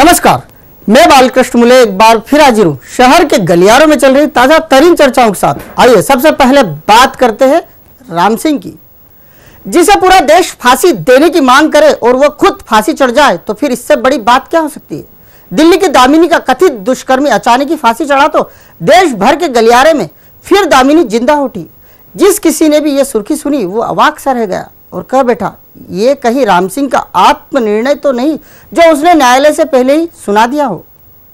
नमस्कार, मैं बालकृष्ण मुले एक बार फिर हाजिर हूँ शहर के गलियारों में चल रही ताजा तरीन चर्चाओं के साथ। आइए सबसे पहले बात करते हैं राम सिंह की, जिसे पूरा देश फांसी देने की मांग करे और वो खुद फांसी चढ़ जाए तो फिर इससे बड़ी बात क्या हो सकती है। दिल्ली की दामिनी का कथित दुष्कर्मी अचानक ही फांसी चढ़ा तो देश भर के गलियारे में फिर दामिनी जिंदा उठी। जिस किसी ने भी ये सुर्खी सुनी वो अवाक सा रह गया और कह बैठा, ये कहीं राम सिंह का आत्मनिर्णय तो नहीं जो उसने न्यायालय से पहले ही सुना दिया हो।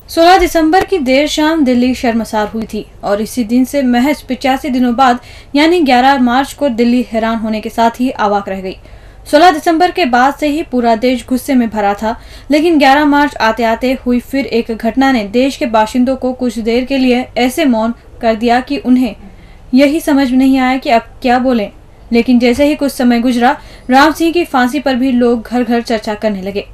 16 दिसंबर की देर शाम दिल्ली शर्मसार हुई थी और इसी दिन से महज 85 दिनों बाद यानी 11 मार्च को दिल्ली हैरान होने के साथ ही अवाक रह गई। 16 दिसंबर के बाद से ही पूरा देश गुस्से में भरा था, लेकिन 11 मार्च आते आते हुई फिर एक घटना ने देश के बाशिंदों को कुछ देर के लिए ऐसे मौन कर दिया कि उन्हें यही समझ नहीं आया कि अब क्या बोलें। लेकिन जैसे ही कुछ समय गुजरा, राम सिंह की फांसी पर भी लोग घर घर चर्चा करने लगे।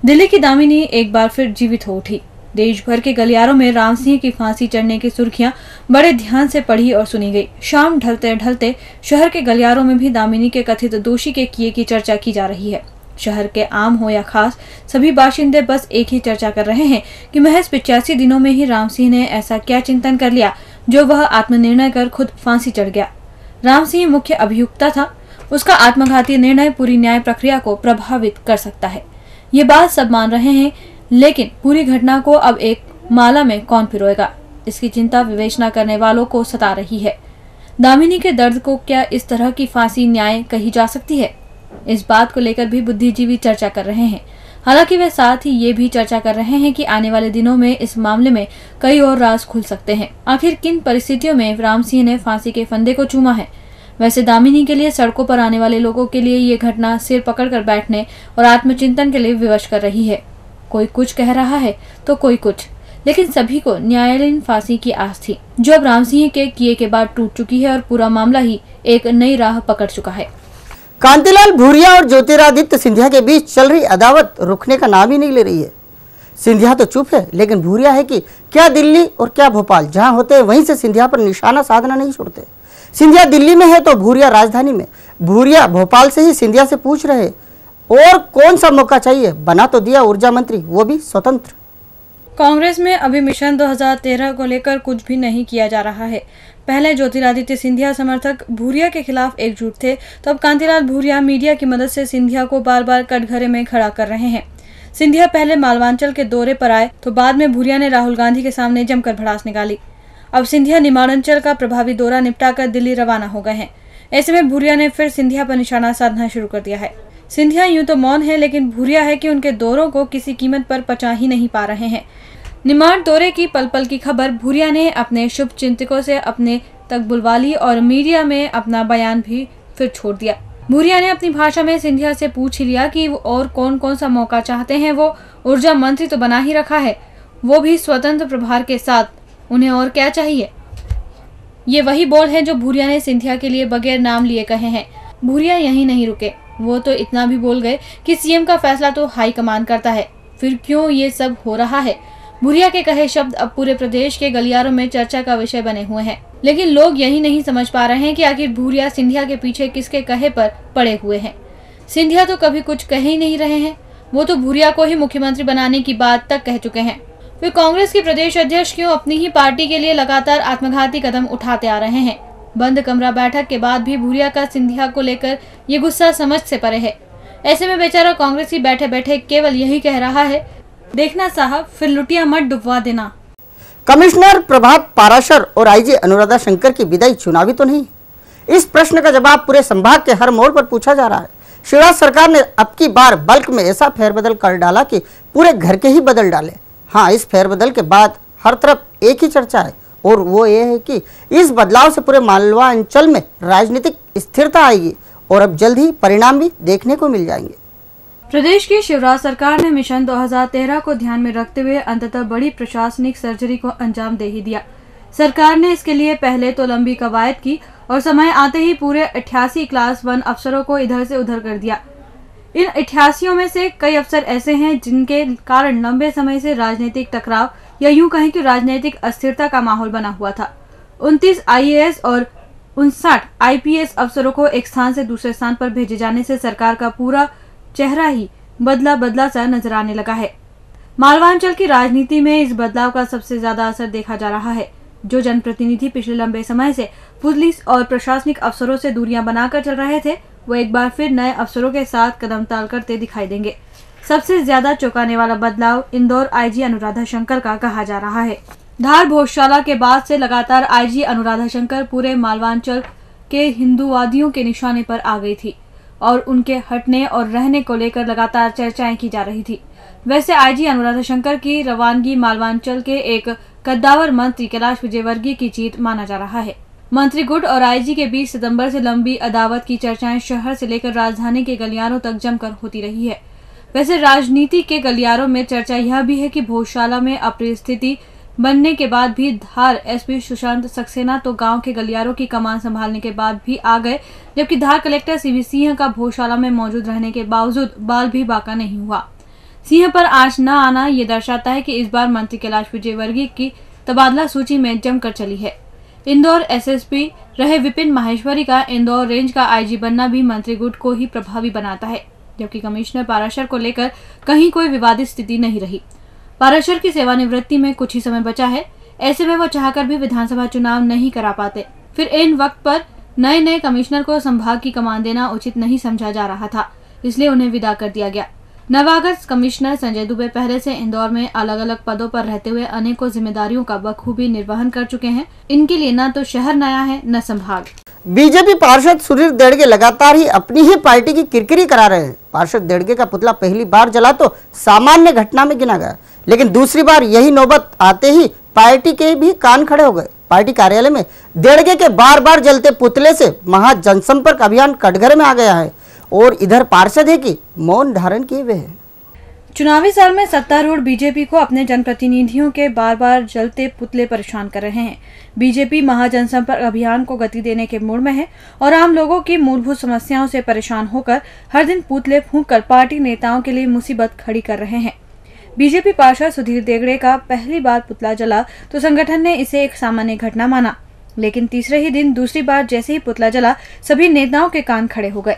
दिल्ली की दामिनी एक बार फिर जीवित हो उठी। देश भर के गलियारों में राम सिंह की फांसी चढ़ने की सुर्खियां बड़े ध्यान से पढ़ी और सुनी गई। शाम ढलते ढलते शहर के गलियारों में भी दामिनी के कथित दोषी के किए की चर्चा की जा रही है। शहर के आम हो या खास, सभी बाशिंदे बस एक ही चर्चा कर रहे हैं कि महज 85 दिनों में ही राम सिंह ने ऐसा क्या चिंतन कर लिया जो वह आत्मनिर्णय कर खुद फांसी चढ़ गया। राम सिंह मुख्य अभियुक्ता था, उसका आत्मघाती निर्णय पूरी न्याय प्रक्रिया को प्रभावित कर सकता है। ये बात सब मान रहे हैं, लेकिन पूरी घटना को अब एक माला में कौन पिरोएगा, इसकी चिंता विवेचना करने वालों को सता रही है। दामिनी के दर्द को क्या इस तरह की फांसी न्याय कही जा सकती है? इस बात को लेकर भी बुद्धिजीवी चर्चा कर रहे हैं। हालांकि वे साथ ही ये भी चर्चा कर रहे हैं कि आने वाले दिनों में इस मामले में कई और राज खुल सकते हैं। आखिर किन परिस्थितियों में राम सिंह ने फांसी के फंदे को चूमा है? वैसे दामिनी के लिए सड़कों पर आने वाले लोगों के लिए ये घटना सिर पकड़कर बैठने और आत्मचिंतन के लिए विवश कर रही है। कोई कुछ कह रहा है तो कोई कुछ, लेकिन सभी को न्यायालयीन फांसी की आस थी, जो अब राम सिंह के किए के बाद टूट चुकी है और पूरा मामला ही एक नई राह पकड़ चुका है। कांतिलाल भूरिया और ज्योतिरादित्य सिंधिया के बीच चल रही अदावत रुकने का नाम ही नहीं ले रही है। सिंधिया तो चुप है, लेकिन भूरिया है कि क्या दिल्ली और क्या भोपाल, जहां होते हैं वहीं से सिंधिया पर निशाना साधना नहीं छोड़ते। सिंधिया दिल्ली में है तो भूरिया राजधानी में। भूरिया भोपाल से ही सिंधिया से पूछ रहे और कौन सा मौका चाहिए, बना तो दिया ऊर्जा मंत्री, वो भी स्वतंत्र। कांग्रेस में अभी मिशन 2013 को लेकर कुछ भी नहीं किया जा रहा है। पहले ज्योतिरादित्य सिंधिया समर्थक भूरिया के खिलाफ एकजुट थे, तो अब कांतिलाल भूरिया मीडिया की मदद से सिंधिया को बार बार कटघरे में खड़ा कर रहे हैं। सिंधिया पहले मालवांचल के दौरे पर आए तो बाद में भूरिया ने राहुल गांधी के सामने जमकर भड़ास निकाली। अब सिंधिया निमाड़ांचल का प्रभावी दौरा निपटाकर दिल्ली रवाना हो गए हैं। ऐसे में भूरिया ने फिर सिंधिया पर निशाना साधना शुरू कर दिया है। सिंधिया यूं तो मौन है, लेकिन भूरिया है कि उनके दौरों को किसी कीमत पर पचा ही नहीं पा रहे हैं। निमाड़ दौरे की पल पल की खबर भूरिया ने अपने शुभ चिंतकों से अपने तक बुलवा ली और मीडिया में अपना बयान भी फिर छोड़ दिया। भूरिया ने अपनी भाषा में सिंधिया से पूछ लिया कि वो और कौन कौन सा मौका चाहते हैं। वो ऊर्जा मंत्री तो बना ही रखा है, वो भी स्वतंत्र प्रभार के साथ, उन्हें और क्या चाहिए? ये वही बोल है जो भूरिया ने सिंधिया के लिए बगैर नाम लिए कहे हैं। भूरिया यहीं नहीं रुके, वो तो इतना भी बोल गए कि सीएम का फैसला तो हाईकमान करता है, फिर क्यों ये सब हो रहा है। भूरिया के कहे शब्द अब पूरे प्रदेश के गलियारों में चर्चा का विषय बने हुए हैं, लेकिन लोग यही नहीं समझ पा रहे हैं कि आखिर भूरिया सिंधिया के पीछे किसके कहे पर पड़े हुए हैं। सिंधिया तो कभी कुछ कह ही नहीं रहे हैं, वो तो भूरिया को ही मुख्यमंत्री बनाने की बात तक कह चुके हैं। फिर कांग्रेस के प्रदेश अध्यक्ष क्यों अपनी ही पार्टी के लिए लगातार आत्मघाती कदम उठाते आ रहे हैं? बंद कमरा बैठक के बाद भी भूरिया का सिंधिया को लेकर ये गुस्सा समझ से परे है। ऐसे में बेचारा कांग्रेसी बैठे बैठे केवल यही कह रहा है, देखना साहब, फिर लुटिया मत डुबवा देना। कमिश्नर प्रभात पाराशर और आईजी अनुराधा शंकर की विदाई चुनावी तो नहीं? इस प्रश्न का जवाब पूरे संभाग के हर मोड़ पर पूछा जा रहा है। शिवराज सरकार ने अब की बार बल्क में ऐसा फेरबदल कर डाला कि पूरे घर के ही बदल डाले। हाँ, इस फेरबदल के बाद हर तरफ एक ही चर्चा है और वो ये है कि इस बदलाव से पूरे मालवा अंचल में राजनीतिक स्थिरता आएगी और अब जल्द ही परिणाम भी देखने को मिल जाएंगे। प्रदेश की शिवराज सरकार ने मिशन 2013 को ध्यान में रखते हुए अंततः बड़ी प्रशासनिक सर्जरी को अंजाम दे ही दिया। सरकार ने इसके लिए पहले तो लंबी कवायद की और समय आते ही पूरे 88 क्लास 1 अफसरों को इधर से उधर कर दिया। इन 88 में से कई अफसर ऐसे हैं जिनके कारण लंबे समय से राजनीतिक टकराव या यूं कहें कि राजनीतिक अस्थिरता का माहौल बना हुआ था। 29 IAS और 59 IPS अफसरों को एक स्थान से दूसरे स्थान पर भेजे जाने से सरकार का पूरा चेहरा ही बदला बदला सा नजर आने लगा है। मालवांचल की राजनीति में इस बदलाव का सबसे ज्यादा असर देखा जा रहा है। जो जनप्रतिनिधि पिछले लंबे समय से पुलिस और प्रशासनिक अफसरों से दूरियां बनाकर चल रहे थे, वो एक बार फिर नए अफसरों के साथ कदम ताल करते दिखाई देंगे। सबसे ज्यादा चौंकाने वाला बदलाव इंदौर आईजी अनुराधा शंकर का कहा जा रहा है। धार भोजशाला के बाद से लगातार आईजी अनुराधा शंकर पूरे मालवांचल के हिंदूवादियों के निशाने पर आ गई थी और उनके हटने और रहने को लेकर लगातार चर्चाएं की जा रही थी। वैसे आईजी अनुराधा शंकर की रवानगी मालवांचल के एक कद्दावर मंत्री कैलाश विजयवर्गीय की जीत माना जा रहा है। मंत्री गुट और आईजी के बीच सितंबर से लंबी अदावत की चर्चाएं शहर से लेकर राजधानी के गलियारों तक जमकर होती रही है। वैसे राजनीति के गलियारों में चर्चा यह भी है कि भोजशाला में अप्रिय स्थिति बनने के बाद भी धार एसपी सुशांत सक्सेना तो गांव के गलियारों की कमान संभालने के बाद भी आ गए, जबकि धार कलेक्टर सीवी सिंह का भोजशाला में मौजूद रहने के बावजूद बाल भी बाका नहीं हुआ। सिंह पर आंच न आना ये दर्शाता है कि इस बार मंत्री कैलाश विजयवर्गीय की तबादला सूची में जमकर चली है। इंदौर एसएसपी रहे विपिन माहेश्वरी का इंदौर रेंज का आईजी बनना भी मंत्री गुट को ही प्रभावी बनाता है, जबकि कमिश्नर पाराशर को लेकर कहीं कोई विवादित स्थिति नहीं रही। पाराशर की सेवानिवृत्ति में कुछ ही समय बचा है, ऐसे में वो चाहकर भी विधानसभा चुनाव नहीं करा पाते। फिर इन वक्त पर नए कमिश्नर को संभाग की कमान देना उचित नहीं समझा जा रहा था, इसलिए उन्हें विदा कर दिया गया। नवागत कमिश्नर संजय दुबे पहले से इंदौर में अलग अलग पदों पर रहते हुए अनेकों जिम्मेदारियों का बखूबी निर्वहन कर चुके हैं। इनके लिए न तो शहर नया है न संभाग। बीजेपी पार्षद सुधीर देड़गे लगातार ही अपनी ही पार्टी की किरकिरी करा रहे हैं। पार्षद देड़गे का पुतला पहली बार जला तो सामान्य घटना में गिना गया, लेकिन दूसरी बार यही नौबत आते ही पार्टी के भी कान खड़े हो गए। पार्टी कार्यालय में देड़गे के बार बार जलते पुतले से महा जनसंपर्क अभियान कटघरे में आ गया है और इधर पार्षद है कि मौन धारण किए हुए हैं। चुनावी साल में सत्तारूढ़ बीजेपी को अपने जनप्रतिनिधियों के बार बार जलते पुतले परेशान कर रहे हैं। बीजेपी महाजनसंपर्क अभियान को गति देने के मूड में है और आम लोगों की मूलभूत समस्याओं से परेशान होकर हर दिन पुतले फूंककर पार्टी नेताओं के लिए मुसीबत खड़ी कर रहे हैं। बीजेपी पार्षद सुधीर देगड़े का पहली बार पुतला जला तो संगठन ने इसे एक सामान्य घटना माना, लेकिन तीसरे ही दिन दूसरी बार जैसे ही पुतला जला सभी नेताओं के कान खड़े हो गए।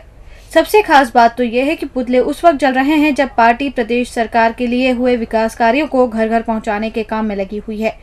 सबसे खास बात तो यह है कि पुतले उस वक्त जल रहे हैं जब पार्टी प्रदेश सरकार के लिए हुए विकास कार्यों को घर घर पहुंचाने के काम में लगी हुई है,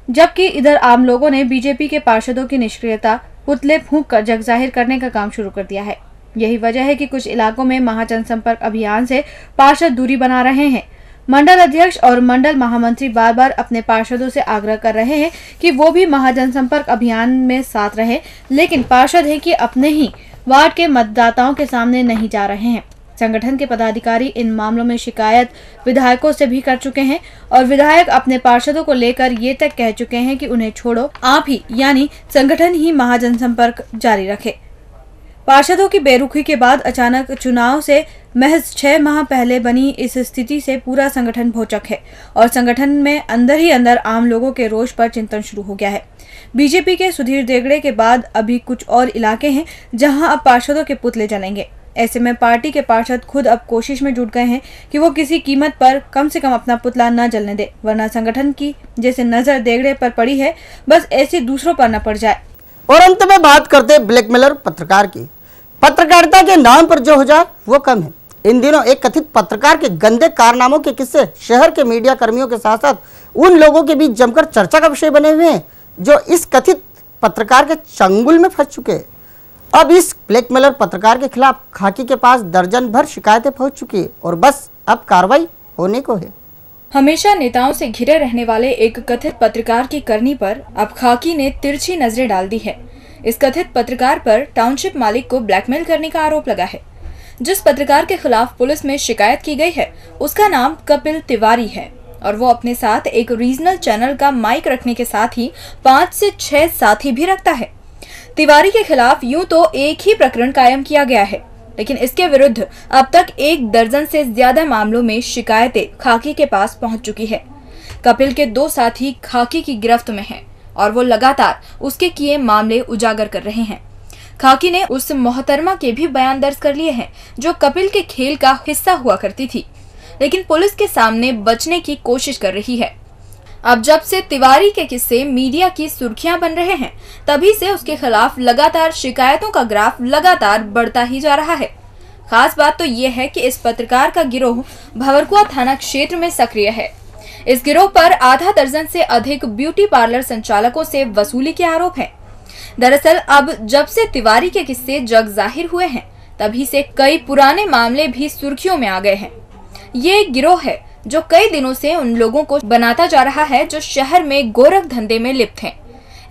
जबकि इधर आम लोगों ने बीजेपी के पार्षदों की निष्क्रियता पुतले फूंक कर जग जाहिर करने का काम शुरू कर दिया है। यही वजह है कि कुछ इलाकों में महाजनसंपर्क अभियान से पार्षद दूरी बना रहे हैं। मंडल अध्यक्ष और मंडल महामंत्री बार बार अपने पार्षदों से आग्रह कर रहे हैं कि वो भी महाजनसंपर्क अभियान में साथ रहे, लेकिन पार्षद है कि अपने ही वार्ड के मतदाताओं के सामने नहीं जा रहे हैं। संगठन के पदाधिकारी इन मामलों में शिकायत विधायकों से भी कर चुके हैं और विधायक अपने पार्षदों को लेकर ये तक कह चुके हैं कि उन्हें छोड़ो, आप ही यानी संगठन ही महाजनसंपर्क जारी रखे। पार्षदों की बेरुखी के बाद अचानक चुनाव से महज 6 माह पहले बनी इस स्थिति से पूरा संगठन भौचक है और संगठन में अंदर ही अंदर आम लोगों के रोष पर चिंतन शुरू हो गया है। बीजेपी के सुधीर देगड़े के बाद अभी कुछ और इलाके हैं जहां अब पार्षदों के पुतले जलेंगे। ऐसे में पार्टी के पार्षद खुद अब कोशिश में जुट गए हैं कि वो किसी कीमत पर कम से कम अपना पुतला न जलने दे, वरना संगठन की जैसे नजर देगड़े पर पड़ी है बस ऐसे दूसरों पर न पड़ जाए। और अंत में बात करते हैं ब्लैकमेलर पत्रकार की। पत्रकारिता के नाम पर जो हो जाए वो कम है। इन दिनों एक कथित पत्रकार के गंदे कारनामों के किस्से शहर के मीडिया कर्मियों के साथ साथ उन लोगों के बीच जमकर चर्चा का विषय बने हुए हैं जो इस कथित पत्रकार के चंगुल में फंस चुके हैं। अब इस ब्लैकमेलर पत्रकार के खिलाफ खाकी के पास दर्जन भर शिकायतें पहुंच चुकी है और बस अब कार्रवाई होने को है। हमेशा नेताओं से घिरे रहने वाले एक कथित पत्रकार की करनी पर अब खाकी ने तिरछी नजरें डाल दी है। इस कथित पत्रकार पर टाउनशिप मालिक को ब्लैकमेल करने का आरोप लगा है। जिस पत्रकार के खिलाफ पुलिस में शिकायत की गई है उसका नाम कपिल तिवारी है और वो अपने साथ एक रीजनल चैनल का माइक रखने के साथ ही 5 से 6 साथी भी रखता है। तिवारी के खिलाफ यूं तो एक ही प्रकरण कायम किया गया है, लेकिन इसके विरुद्ध अब तक 1 दर्जन से ज्यादा मामलों में शिकायतें खाकी के पास पहुंच चुकी है। कपिल के 2 साथी खाकी की गिरफ्त में हैं और वो लगातार उसके किए मामले उजागर कर रहे हैं। खाकी ने उस मोहतरमा के भी बयान दर्ज कर लिए हैं जो कपिल के खेल का हिस्सा हुआ करती थी, लेकिन पुलिस के सामने बचने की कोशिश कर रही है। अब जब से तिवारी के किस्से मीडिया की सुर्खियां बन रहे हैं, तभी से उसके खिलाफ लगातार शिकायतों का ग्राफ लगातार बढ़ता ही जा रहा है। खास बात तो ये है कि इस पत्रकार का गिरोह भंवरकुआ थाना क्षेत्र में सक्रिय है। इस गिरोह पर आधा दर्जन से अधिक ब्यूटी पार्लर संचालकों से वसूली के आरोप हैं। दरअसल अब जब से तिवारी के किस्से जग जाहिर हुए हैं, तभी से कई पुराने मामले भी सुर्खियों में आ गए हैं। ये एक गिरोह है जो कई दिनों से उन लोगों को बनाता जा रहा है जो शहर में गोरख धंधे में लिप्त हैं।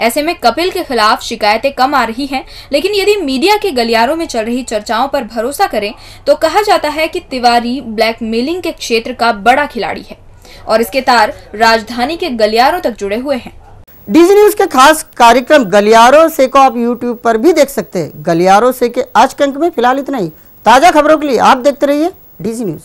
ऐसे में कपिल के खिलाफ शिकायतें कम आ रही हैं, लेकिन यदि मीडिया के गलियारों में चल रही चर्चाओं पर भरोसा करें तो कहा जाता है कि तिवारी ब्लैकमेलिंग के क्षेत्र का बड़ा खिलाड़ी है और इसके तार राजधानी के गलियारों तक जुड़े हुए हैं। डीजी न्यूज के खास कार्यक्रम गलियारों से को आप यूट्यूब पर भी देख सकते हैं। गलियारों से के आज के अंक में फिलहाल इतना ही। ताजा खबरों के लिए आप देखते रहिए डीजी न्यूज।